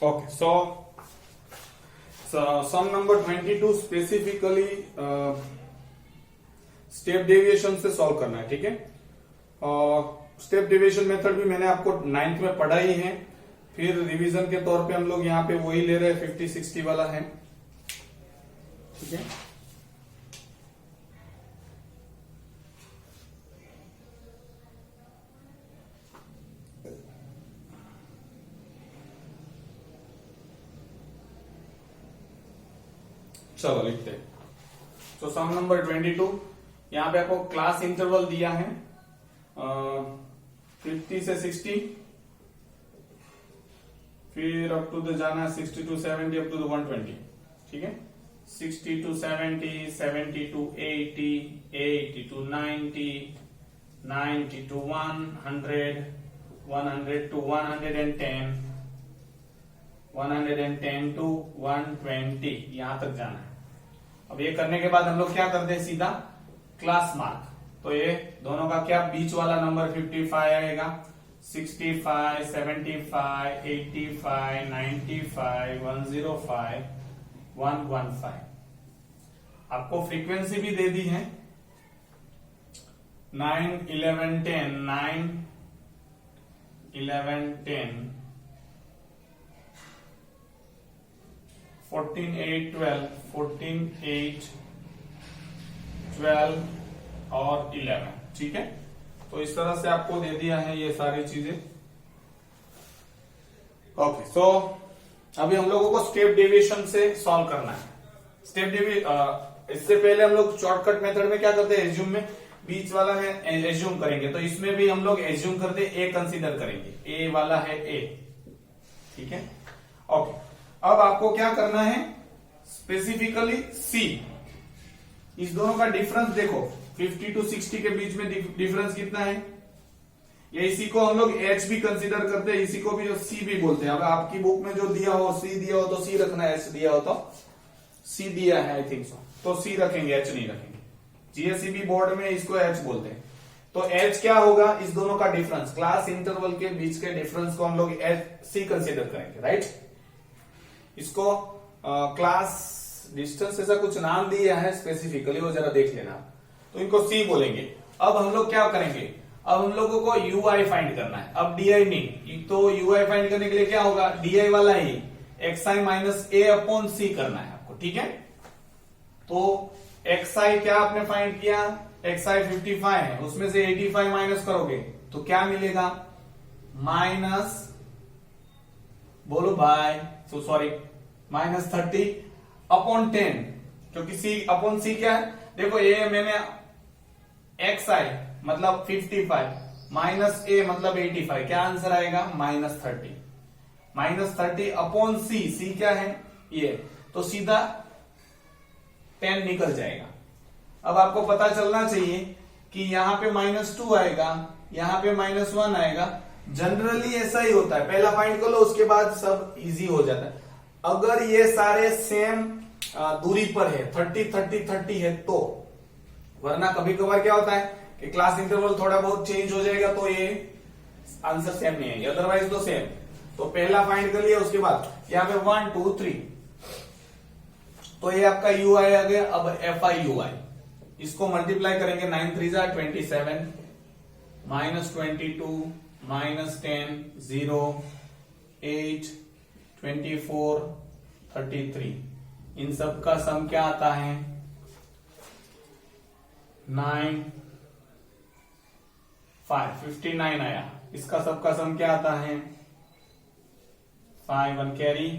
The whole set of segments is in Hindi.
Okay, so sum number 22 specifically step deviation से सॉल्व करना है, ठीक है। स्टेप डेविएशन मेथड भी मैंने आपको 9th में पढ़ा ही है, फिर रिवीजन के तौर पे हम लोग यहाँ पे वही ले रहे हैं, 50-60 वाला है, ठीक है। चलो लिखते हैं। तो सम नंबर 22, यहां पे आपको क्लास इंटरवल दिया है 50 से 60, फिर अप टू द जाना 60 टू 70 अप टू द 120, ठीक है। 60 to 70, 70 to 80, 80 to 90, 90 to 100, 100 to 110, 110 to 120, यहां तक जाना है। अब ये करने के बाद हम लोग क्या करते हैं, सीधा क्लास मार्क। तो ये दोनों का क्या, बीच वाला नंबर 55 आएगा, 65, 75, 85, 95, 105, 115। आपको फ्रीक्वेंसी भी दे दी है 9, 11, 10, 9, 11, 10, 14, 8, 12, 14, 8, 12 और 11, ठीक है। तो इस तरह से आपको दे दिया है ये सारी चीजें। ओके, सो अभी हम लोगों को स्टेप डेविएशन से सॉल्व करना है। इससे पहले हम लोग शॉर्टकट मेथड में क्या करते हैं, एज्यूम में बीच वाला है एज्यूम करेंगे, तो इसमें भी हम लोग एज्यूम करते ए कंसीडर करेंगे, ए वाला है ए, ठीक है। ओके, अब आपको क्या करना है, स्पेसिफिकली सी, इस दोनों का डिफरेंस देखो, 50 टू 60 के बीच में डिफरेंस कितना है, ये इसी को हम लोग एच भी कंसीडर करते हैं, इसी को भी जो सी भी बोलते हैं। अब आपकी बुक में जो दिया हो सी दिया हो तो सी रखना है, एच दिया हो तो सी दिया है, आई थिंक सो, तो सी रखेंगे, एच नहीं रखेंगे। जीएससीबी बोर्ड में इसको एच बोलते हैं। तो एच क्या होगा, इस दोनों का डिफरेंस, क्लास इंटरवल के बीच के डिफरेंस को हम लोग एच सी कंसीडर करेंगे, राइट। इसको क्लास डिस्टेंस ऐसा कुछ नाम दिया है स्पेसिफिकली, वो जरा देख लेना। तो इनको सी बोलेंगे। अब हम लोग क्या करेंगे, अब हम लोगों को यूआई फाइंड करना है, अब डीआई नहीं। तो यूआई फाइंड करने के लिए क्या होगा, डीआई वाला ही एक्सआई माइनस ए अपॉन सी करना है आपको, ठीक है। तो एक्सआई क्या आपने फाइंड किया, एक्सआई 55 है, उसमें से 85 माइनस करोगे तो क्या मिलेगा, माइनस, बोलो bye, so sorry, minus 30 upon 10, क्योंकि सी अपॉन सी क्या है, देखो ये मैंने एक्स आई मतलब 55 माइनस ए मतलब 85, क्या आंसर आएगा, माइनस 30, माइनस 30 अपॉन सी, सी क्या है ये, तो सीधा 10 निकल जाएगा। अब आपको पता चलना चाहिए कि यहां पे -2 आएगा, यहां पे -1 आएगा। जनरली ऐसा ही होता है, पहला फाइंड कर लो, उसके बाद सब इजी हो जाता है। अगर ये सारे सेम दूरी पर है, 30, 30, 30 है तो, वरना कभी कभार क्या होता है कि क्लास इंटरवल थोड़ा बहुत चेंज हो जाएगा तो ये आंसर सेम नहीं आएंगे, अदरवाइज तो सेम। तो पहला फाइंड कर लिया, उसके बाद यहाँ पे 1, 2, 3, तो ये आपका यूआई आ गया। अब एफ आई यूआई, इसको मल्टीप्लाई करेंगे, 9 3 27, -22, -10, 0, 8, 24, 33, इन सब का सम क्या आता है, 9, 5, 59 आया। इसका सबका सम क्या आता है, 5 1 कैरी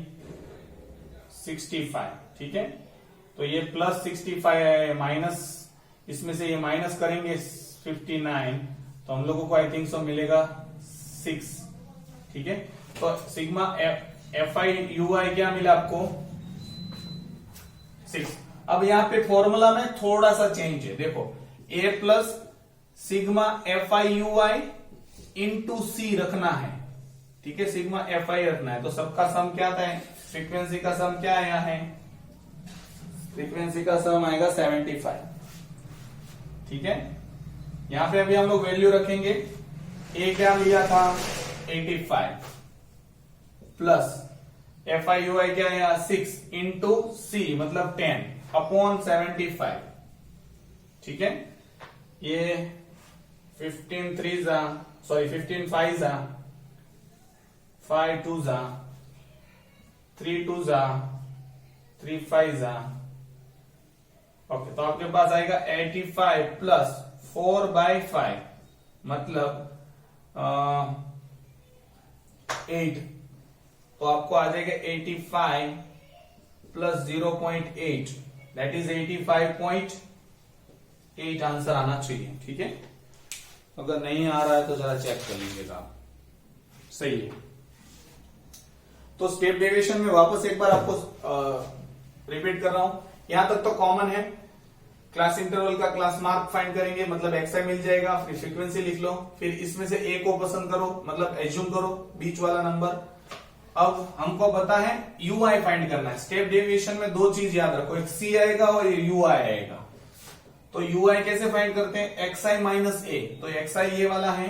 65, ठीक है। तो ये प्लस 65 है, माइनस, इसमें से ये माइनस करेंगे 59, तो हम लोगों को आई थिंक सो मिलेगा 6, ठीक है। तो सिग्मा एफ आई यू आई क्या मिला आपको, 6। अब यहां पे फॉर्मूला में थोड़ा सा चेंज है, देखो A plus sigma F I U I into C रखना है, ठीक है, सिग्मा एफ आई रखना है। तो सबका सम क्या आता है, फ्रीक्वेंसी का सम क्या आया है, फ्रीक्वेंसी का सम आएगा 75, ठीक है। यहां पे अभी हम लोग वैल्यू रखेंगे, ए क्या लिया था 85 प्लस एफ आई यू आई क्या है 6 इंटू सी मतलब 10 अपॉन 75। ठीक है, ये 15 3 जा सॉरी 15 5 जा 5 2 जा 3 2 जा 3 5 जा। ओके, तो आपके पास आएगा 85 प्लस 4/5 मतलब 8। तो आपको आ जाएगा 85 प्लस 0.8 दैट इज 85.8 आंसर आना चाहिए। ठीक है, अगर नहीं आ रहा है तो जरा चेक कर लीजिएगा आप। सही है, तो स्टेप डेविएशन में वापस एक बार आपको रिपीट कर रहा हूं, यहां तक तो कॉमन है। क्लास इंटरवल का क्लास मार्क फाइंड करेंगे मतलब एक्सआई मिल जाएगा, फिर फ्रीक्वेंसी लिख लो, फिर इसमें से ए को पसंद करो मतलब एज्यूम करो बीच वाला नंबर। अब हमको पता है यूआई फाइंड करना है। स्टेप डेविएशन में दो चीज याद रखो, एक सी आएगा और यूआई आएगा। तो यूआई कैसे फाइंड करते हैं, एक्सआई माइनस ए। तो एक्सआई ये वाला है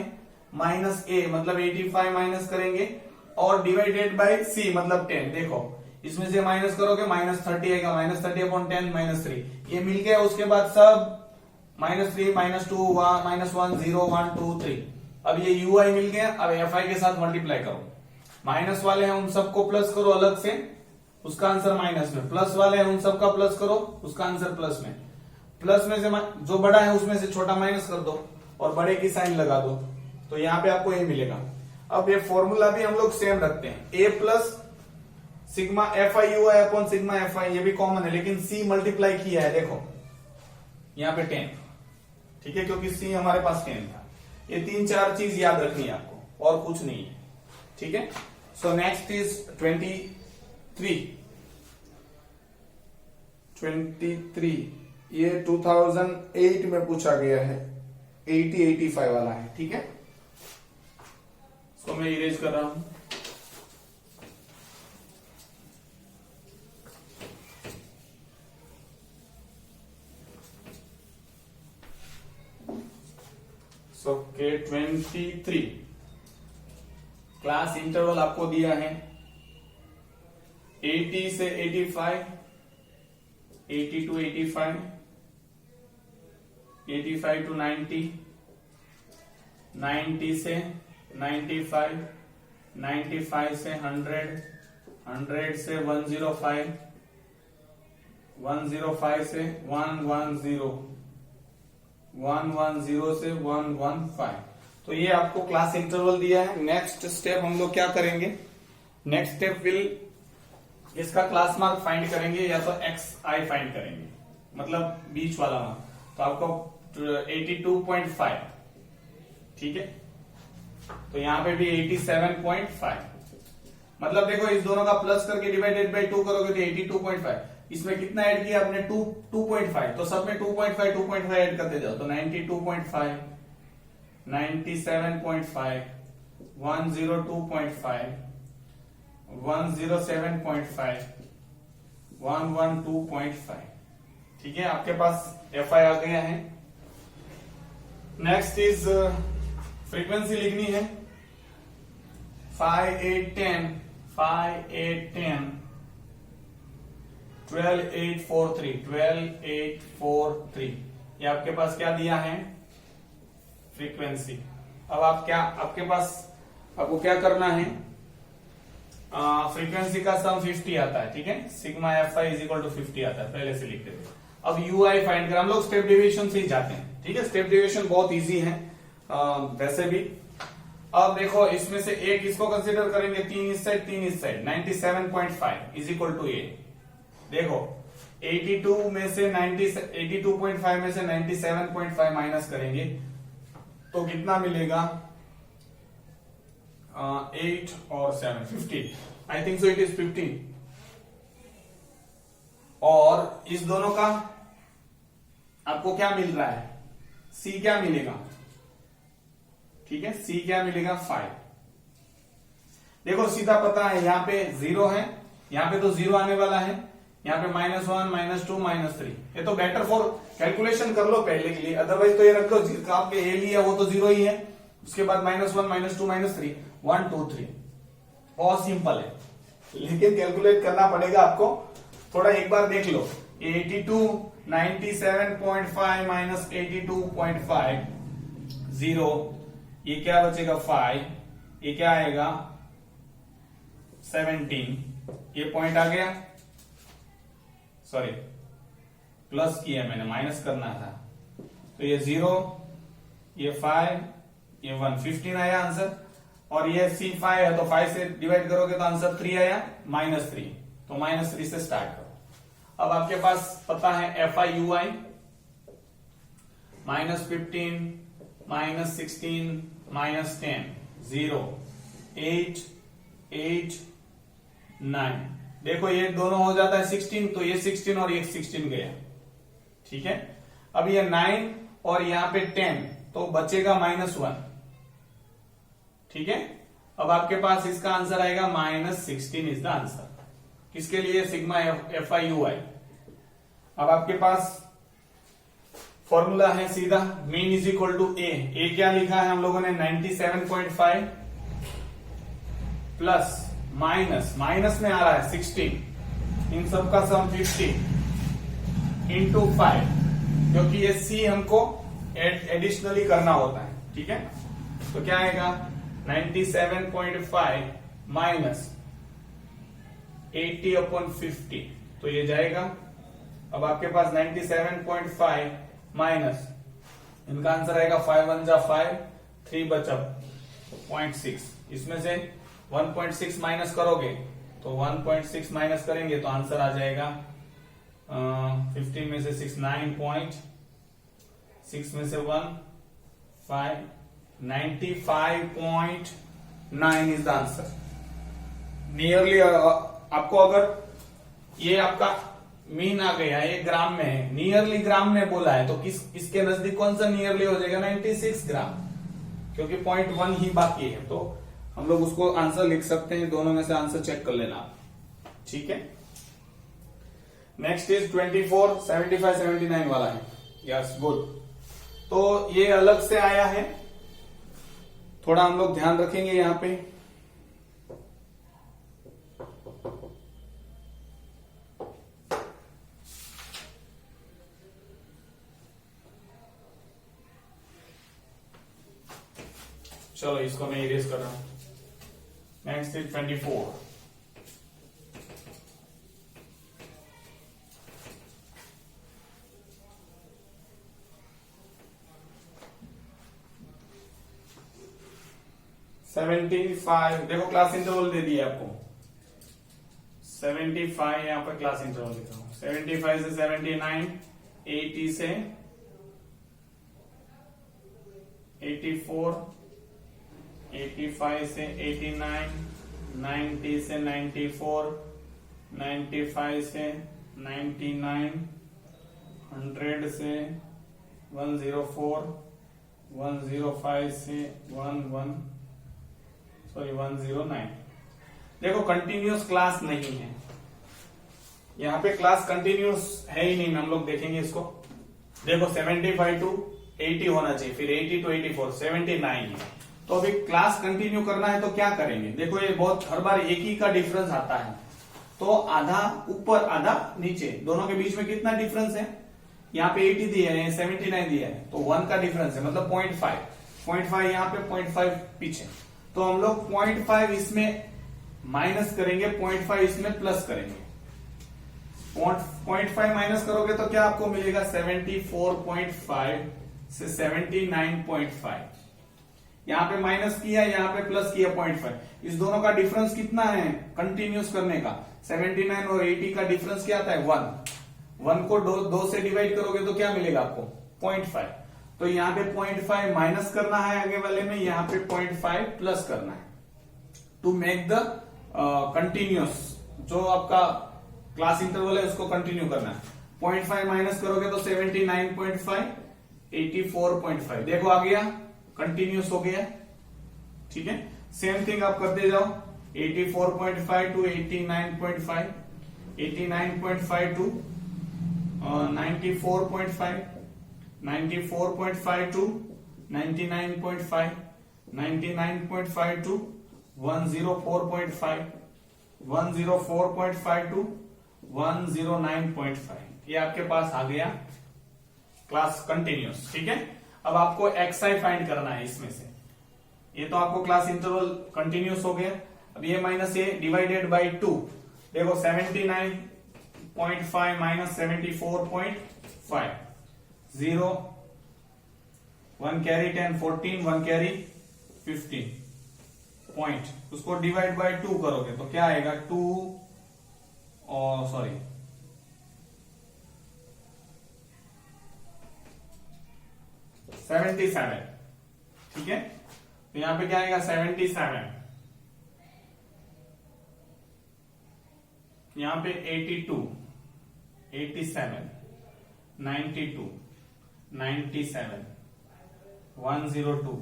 माइनस ए मतलब 85 माइनस करेंगे और डिवाइडेड बाय सी मतलब 10। देखो इसमें से माइनस करोगे -30 आएगा, -30/10 -3 ये मिल गया। उसके बाद सब -3 -2 -1 0 1 2 3। अब ये यूआई मिल गया। अब एफआई के साथ मल्टीप्लाई करो, माइनस वाले हैं उन सबको प्लस करो अलग से, उसका आंसर माइनस में। प्लस वाले हैं उन सबका प्लस करो, उसका आंसर प्लस में। प्लस में से जो बड़ा है उसमें से छोटा माइनस कर दो और बड़े की साइन लगा दो, तो यहां पे आपको ए मिलेगा। अब ये फॉर्मूला भी हम लोग सेम रखते हैं, A plus sigma F I U I upon sigma F I, ये भी कॉमन है लेकिन सी मल्टीप्लाई किया है देखो यहां पे 10। ठीक है, क्योंकि सी हमारे पास 10 था। ये 3-4 चीज याद रखनी है आपको और कुछ नहीं है। ठीक है, सो नेक्स्ट इज 23। ये 2008 में पूछा गया है, 80-85 वाला है। ठीक है, इसको मैं इरेज कर रहा हूं। सो के 23 क्लास इंटरवल आपको दिया है 80 से 85, 80 to 85, 85 to 90, 90 से 95, 95 से 100, 100 से 105, 105 से 110, 110 से 115। तो ये आपको क्लास इंटरवल दिया है। नेक्स्ट स्टेप हम लोग क्या करेंगे, नेक्स्ट स्टेप विल इसका क्लास मार्क फाइंड करेंगे या तो एक्स आई फाइंड करेंगे मतलब बीच वाला मार्क। तो आपको 82.5। ठीक है, तो यहां पे भी 87.5 मतलब देखो इस दोनों का प्लस करके डिवाइडेड बाय 2 करोगे तो 82.5। इसमें कितना ऐड किया आपने 2.5, तो सब में 2.5 ऐड करते जाओ तो 92.5, 97.5, 102.5, 107.5, 112.5। ठीक है, आपके पास एफ आई आ गया है। नेक्स्ट इज फ्रीक्वेंसी लिखनी है 5 8 10, 5 8 10, 12 8 4 3, 12 8 4 3। ये आपके पास क्या दिया है फ्रीक्वेंसी। अब आपके पास आपको क्या करना है, फ्रीक्वेंसी का सम 50 आता है। ठीक है, sigma F i is equal to 50 आता है, पहले से लिख देते। अब यू आई फाइंड कर, हम लोग स्टेप डेविएशन से ही जाते हैं। ठीक है, स्टेप डेविएशन बहुत इजी है वैसे भी। अब देखो इसमें से एक इसको कंसीडर करेंगे, 3 इस साइड 3 इस साइड, 97.5 इज इक्वल टू ए। देखो 82 में से 82.5 में से 97.5 माइनस करेंगे तो कितना मिलेगा, 8 और 7 15। I think so it is 15। और इस दोनों का आपको क्या मिल रहा है, सी क्या मिलेगा। ठीक है, सी क्या मिलेगा 5। देखो सीधा पता है यहां पे 0 है, यहां पे तो 0 आने वाला है, यहां पे -1 -2 -3। ये तो बेटर फॉर कैलकुलेशन कर लो पहले के लिए, अदरवाइज तो ये रख लो आपके ए लिया वो तो 0 ही है। उसके बाद -1 -2 -3 1 2 3, बहुत सिंपल है। लेकिन कैलकुलेट करना पड़ेगा आपको, थोड़ा एक बार देख लो। 82 97.5 माइनस 82.5 0, ये क्या बचेगा 5, ये क्या आएगा 17, ये पॉइंट आ गया, सॉरी प्लस किया मैंने, माइनस करना था, तो ये 0, ये 5, ये 1, 15 आया आंसर। और ये C5 है तो 5 से डिवाइड करोगे तो आंसर 3 आया, -3, तो -3 से स्टार्ट करो। अब आपके पास पता है FIUI, -15, -16, -10, 0, 8, 8, 9। देखो ये दोनों हो जाता है 16, तो ये 16 और ये 16 गया, ठीक है। अब ये 9 और यहां पे 10, तो बचेगा -1, ठीक है। अब आपके पास इसका आंसर आएगा -16 इज द आंसर। किसके लिए? Sigma FIUI। अब आपके पास फॉर्मूला है सीधा, मीन इज इक्वल टू ए क्या लिखा है हम लोगों ने 97.5 प्लस माइनस में आ रहा है 16, इन सब का सम 50 इंटू 5, क्योंकि ये सी हमको एडिशनली करना होता है, ठीक है। तो क्या आएगा 97.5 माइनस 80/50, तो ये जाएगा। अब आपके पास 97.5 माइनस, इनका आंसर आएगा 5 1 जा 5, 3 बचा 0.6, इसमें से 1.6 माइनस करोगे तो 1.6 माइनस करेंगे तो आंसर आ जाएगा 15 में से 6 9.6 में से 1 5, 95.9 इज द आंसर। नियरली आपको अगर ये आपका मीन आ गया, ये ग्राम में है, नियरली ग्राम में बोला है, तो इसके नजदीक कौन सा नियरली हो जाएगा 96 ग्राम, क्योंकि 0.1 ही बाकी है, तो हम लोग उसको आंसर लिख सकते हैं। दोनों में से आंसर चेक कर लेना, ठीक है। नेक्स्ट इज 24 75 79 वाला है, यस गुड। तो ये अलग से आया है, थोड़ा हम लोग ध्यान रखेंगे यहां पे। चलो इसको मैं इरेज कर रहा हूं। Next is 24। देखो क्लास इंटरवल दे दिया आपको 75, यहां पर क्लास इंटरवल लिखा हूं 75 से 79, 80 से 84, 85 से 89, 90 से 94, 95 से 99, 100 से 104, 105 से 109। देखो कंटिन्यूअस क्लास नहीं है, यहाँ पे क्लास कंटिन्यूअस है ही नहीं, हम लोग देखेंगे इसको। देखो 75 टू 80 होना चाहिए, फिर 80 टू 84, 79 है। तो अभी क्लास कंटिन्यू करना है तो क्या करेंगे? देखो ये बहुत हर बार एक ही का डिफरेंस आता है, तो आधा ऊपर आधा नीचे, दोनों के बीच में कितना डिफरेंस है? यहाँ पे 80 दिया है, 79 दिया है, तो 1 का डिफरेंस है, मतलब 0.5 यहाँ पे 0.5 पीछे। तो हम लोग 0.5 इसमें माइनस करेंगे, 0.5 इसमें प्लस करेंगे। 0.5 माइनस करोगे तो क्या आपको मिलेगा 74.5 से 79.5। यहाँ पे माइनस किया, यहाँ पे प्लस किया 0.5। इस दोनों का डिफरेंस कितना है कंटिन्यूस करने का? 79 और 80 का डिफरेंस क्या आता है 1। 1 को 2 से डिवाइड करोगे तो क्या मिलेगा आपको 0.5। तो यहाँ पे 0.5 माइनस करना है आगे वाले में, यहाँ पे 0.5 प्लस करना है टू मेक द कंटिन्यूस। जो आपका क्लास इंटरवल है उसको कंटिन्यू करना है। 0.5 माइनस करोगे तो 79.5, 84.5। देखो आ गया, कंटिन्यूस हो गया, ठीक है। सेम थिंग आप करते जाओ, 84.5 to 89.5, 89.5 to 94.5, 94.5 to 99.5, 99.5 to 104.5, 104.5 to 109.5 ये आपके पास आ गया क्लास कंटिन्यूस। ठीक है, अब आपको xi फाइंड करना है इसमें से। ये तो आपको क्लास इंटरवल कंटिन्यूस हो गया। अब ये माइनस ए डिवाइडेड बाई 2, देखो 79.5 माइनस 74.5, 0 1 कैरी 10 14 1 कैरी 15 पॉइंट, उसको डिवाइड बाय 2 करोगे तो क्या आएगा 2 और सॉरी 77। ठीक है, तो यहां पे क्या आएगा 77, यहां पे 82 87 92 97 102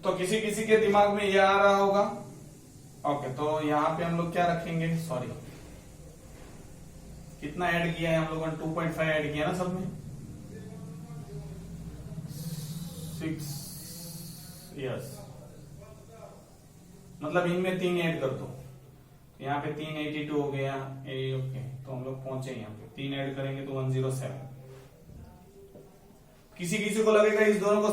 तो किसी किसी के दिमाग में ये आ रहा होगा। ओके, तो यहां पे हम लोग क्या रखेंगे, सॉरी कितना ऐड किया है हम लोगों ने, 2.5 ऐड किया ना सब में, 6 यस, मतलब इनमें 3 ऐड कर दो, यहाँ पे 382 हो गया। ओके, तो हम लोग पहुंचे यहाँ पे 3 ऐड करेंगे तो 107। किसी किसी को लगेगा इस दोनों को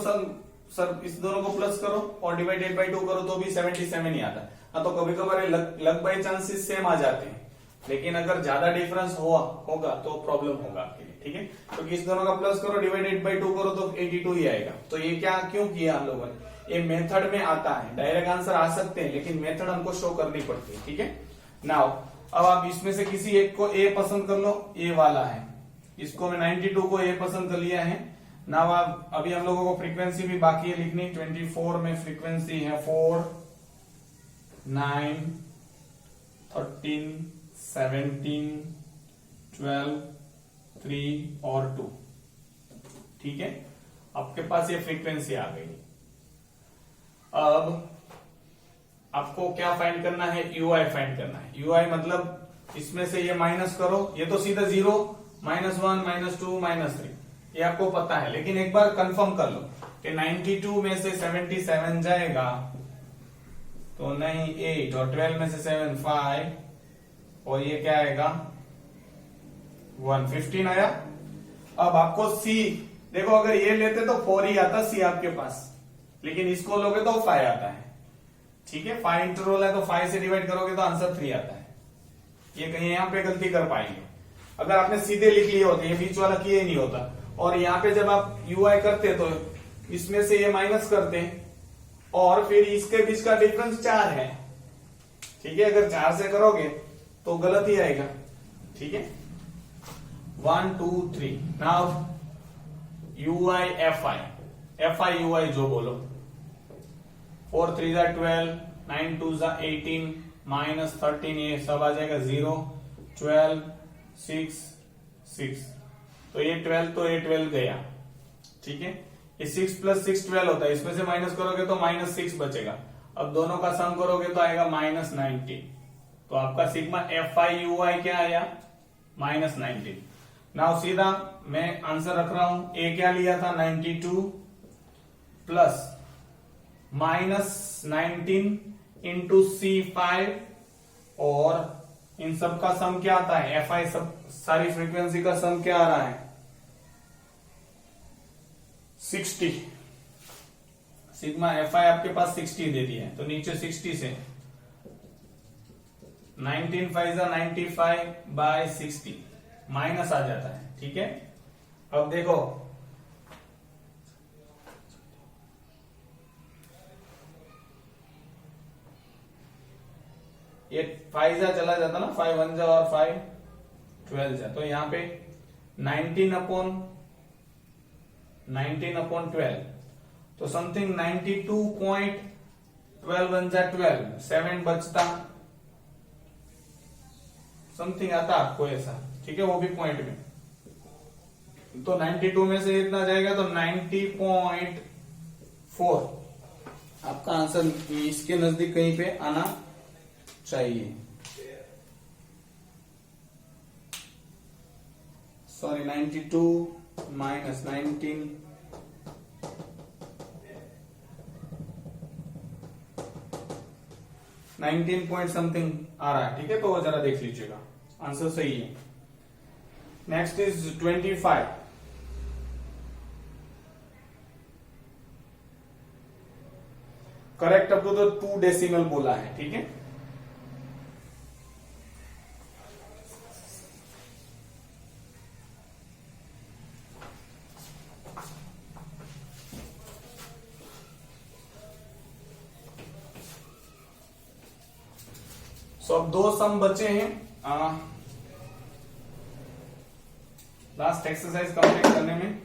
सर इस दोनों को प्लस करो और डिवाइडेड बाई 2 करो तो भी 77 ही आता। हाँ, तो कभी कभार लग बाई चांसेस सेम आ जाते हैं, लेकिन अगर ज्यादा डिफरेंस होगा तो प्रॉब्लम होगा आपके लिए। ठीक है, तो इस दोनों का प्लस करो डिवाइडेड बाई 2 करो तो 82 ही आएगा। तो ये क्या क्यों किया हम लोगों ने, ये मेथड में आता है, डायरेक्ट आंसर आ सकते हैं लेकिन मेथड हमको शो करनी पड़ती है। ठीक है, नाउ अब आप इसमें से किसी एक को ए पसंद कर लो, ए वाला है, इसको मैं 92 को ए पसंद कर लिया है। नाउ अब अभी हम लोगों को फ्रीक्वेंसी भी बाकी है लिखनी। 24 में फ्रीक्वेंसी है 4 9 13 17 12 3 और 2। ठीक है, आपके पास ये फ्रीक्वेंसी आ गई। अब आपको क्या फाइंड करना है, यूआई फाइंड करना है। यूआई मतलब इसमें से ये माइनस करो, ये तो सीधा 0 -1 -2 -3 ये आपको पता है, लेकिन एक बार कंफर्म कर लो कि 92 में से 77 जाएगा तो नहीं 8, और 12 में से 7 5, और ये क्या आएगा 1 15 आया। अब आपको सी देखो, अगर ये लेते तो 4 ही आता सी आपके पास, लेकिन इसको लोगे तो 5 आता है। ठीक है, 5 इंटरवल है तो 5 से डिवाइड करोगे तो आंसर 3 आता है। ये कहीं यहां पे गलती कर पाएंगे, अगर आपने सीधे लिख लिए होते, ये बीच वाला किए नहीं होता, और यहाँ पे जब आप यूआई करते तो इसमें से ये माइनस करते और फिर इसके बीच का डिफरेंस 4 है। ठीक है, अगर 4 से करोगे तो गलत ही आएगा। ठीक है, 1 2 3 now UI F I UI जो बोलो, 4 3 12 9 2 18 -13 ये सब आ जाएगा 0 12 6 6, तो ये 12 तो ये 12 गया। ठीक है, ये 6 + 6 12 होता है, इसमें से माइनस करोगे तो -6 बचेगा। अब दोनों का सम करोगे तो आएगा -19, तो आपका सिग्मा एफ आई यू आई क्या आया -19। नाउ सीधा मैं आंसर रख रहा हूं, ए क्या लिया था 92 प्लस -19 इंटू C5, और इन सब का सम क्या आता है एफ आई, सब सारी फ्रीक्वेंसी का सम क्या आ रहा है 60। सिग्मा एफ आई आपके पास 60 दे दिया है, तो नीचे 60 से 19 5 95 बाय 60 माइनस आ जाता है। ठीक है, अब देखो ये 5 चला जाता ना, 5 1 जा और 5 12 जा, तो यहां पे 19/12, तो समथिंग 92.12 1 जा 12, 7 बचता समथिंग आता आपको ऐसा। ठीक है, वो भी पॉइंट में तो 92 में से इतना जाएगा तो 90.4 आपका आंसर इसके नजदीक कहीं पे आना चाहिए। सॉरी 92 माइनस 19 19 पॉइंट समथिंग आ रहा है। ठीक है, तो वो जरा देख लीजिएगा, आंसर सही है। Next is 25। Correct up to the 2 decimal बोला है। ठीक है, सो अब 2 सम बचे हैं। लास्ट एक्सरसाइज कंप्लीट करने में